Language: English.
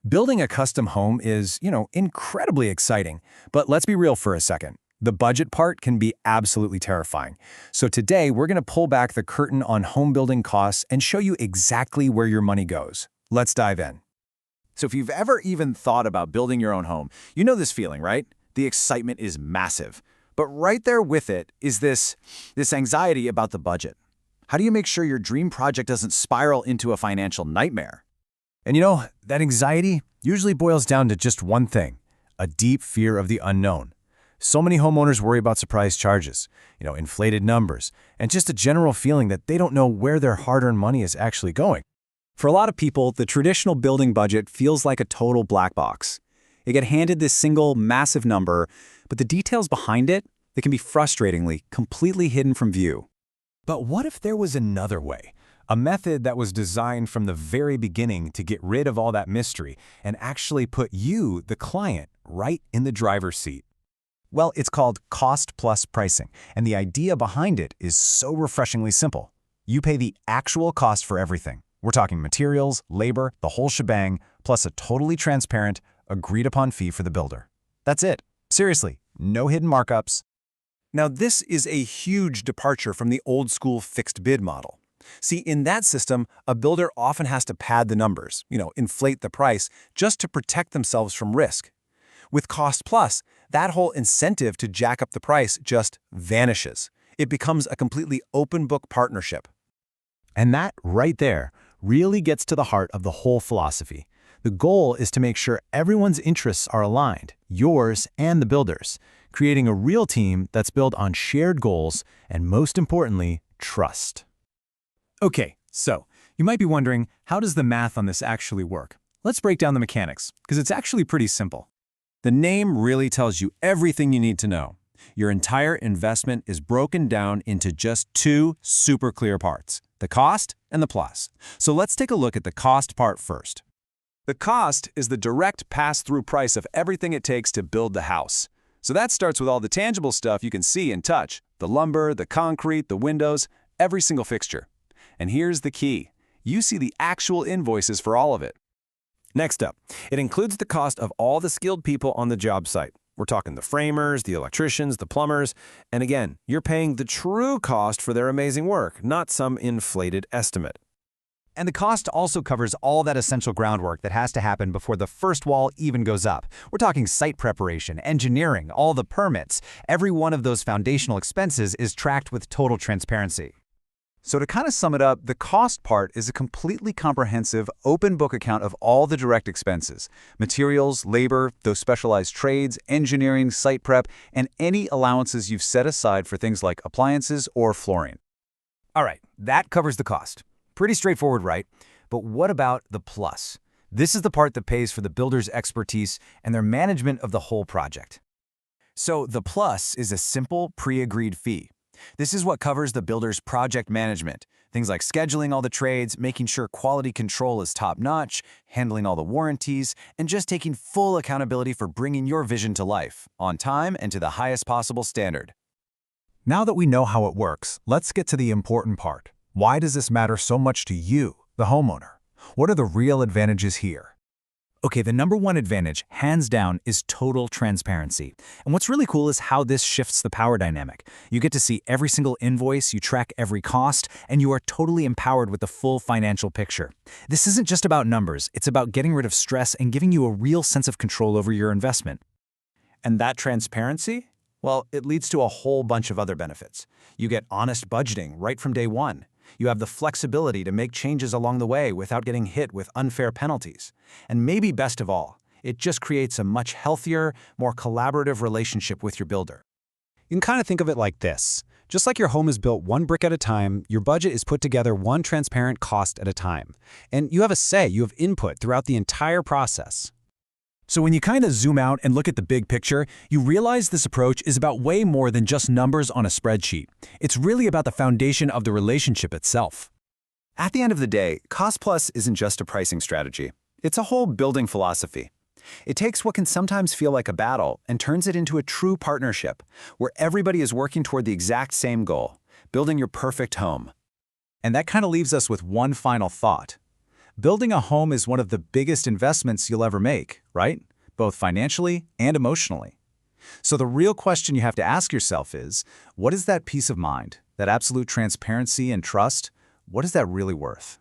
Building a custom home is, incredibly exciting. But let's be real for a second. The budget part can be absolutely terrifying. So today, we're going to pull back the curtain on home building costs and show you exactly where your money goes. Let's dive in. So if you've ever even thought about building your own home, you know this feeling, right? The excitement is massive. But right there with it is this anxiety about the budget. How do you make sure your dream project doesn't spiral into a financial nightmare? And that anxiety usually boils down to just one thing, a deep fear of the unknown. So many homeowners worry about surprise charges, inflated numbers, and just a general feeling that they don't know where their hard-earned money is actually going. For a lot of people, the traditional building budget feels like a total black box. You get handed this single, massive number, but the details behind it, they can be frustratingly, completely hidden from view. But what if there was another way? A method that was designed from the very beginning to get rid of all that mystery and actually put you, the client, right in the driver's seat. Well, it's called cost-plus pricing, and the idea behind it is so refreshingly simple. You pay the actual cost for everything. We're talking materials, labor, the whole shebang, plus a totally transparent, agreed-upon fee for the builder. That's it. Seriously, no hidden markups. Now, this is a huge departure from the old-school fixed bid model. See, in that system, a builder often has to pad the numbers, inflate the price, just to protect themselves from risk. With Cost Plus, that whole incentive to jack up the price just vanishes. It becomes a completely open-book partnership. And that, right there, really gets to the heart of the whole philosophy. The goal is to make sure everyone's interests are aligned, yours and the builder's, creating a real team that's built on shared goals and, most importantly, trust. Okay, so you might be wondering, how does the math on this actually work? Let's break down the mechanics, because it's actually pretty simple. The name really tells you everything you need to know. Your entire investment is broken down into just two super clear parts, the cost and the plus. So let's take a look at the cost part first. The cost is the direct pass-through price of everything it takes to build the house. So that starts with all the tangible stuff you can see and touch, the lumber, the concrete, the windows, every single fixture. And here's the key. You see the actual invoices for all of it. Next up, it includes the cost of all the skilled people on the job site. We're talking the framers, the electricians, the plumbers, and again, you're paying the true cost for their amazing work, not some inflated estimate. And the cost also covers all that essential groundwork that has to happen before the first wall even goes up. We're talking site preparation, engineering, all the permits. Every one of those foundational expenses is tracked with total transparency. So to kind of sum it up, the cost part is a completely comprehensive, open book account of all the direct expenses: materials, labor, those specialized trades, engineering, site prep, and any allowances you've set aside for things like appliances or flooring. All right, that covers the cost. Pretty straightforward, right? But what about the plus? This is the part that pays for the builder's expertise and their management of the whole project. So the plus is a simple, pre-agreed fee. This is what covers the builder's project management, things like scheduling all the trades, making sure quality control is top-notch, handling all the warranties, and just taking full accountability for bringing your vision to life, on time and to the highest possible standard. Now that we know how it works, let's get to the important part. Why does this matter so much to you, the homeowner? What are the real advantages here? Okay, the number one advantage, hands down, is total transparency. And what's really cool is how this shifts the power dynamic. You get to see every single invoice, you track every cost, and you are totally empowered with the full financial picture. This isn't just about numbers, it's about getting rid of stress and giving you a real sense of control over your investment. And that transparency? Well, it leads to a whole bunch of other benefits. You get honest budgeting right from day one. You have the flexibility to make changes along the way without getting hit with unfair penalties. And maybe best of all, it just creates a much healthier, more collaborative relationship with your builder. You can kind of think of it like this. Just like your home is built one brick at a time, your budget is put together one transparent cost at a time. And you have a say, you have input throughout the entire process. So when you kind of zoom out and look at the big picture, you realize this approach is about way more than just numbers on a spreadsheet. It's really about the foundation of the relationship itself. At the end of the day, Cost Plus isn't just a pricing strategy. It's a whole building philosophy. It takes what can sometimes feel like a battle and turns it into a true partnership, where everybody is working toward the exact same goal, building your perfect home. And that kind of leaves us with one final thought. Building a home is one of the biggest investments you'll ever make, right? Both financially and emotionally. So the real question you have to ask yourself is, what is that peace of mind, that absolute transparency and trust, what is that really worth?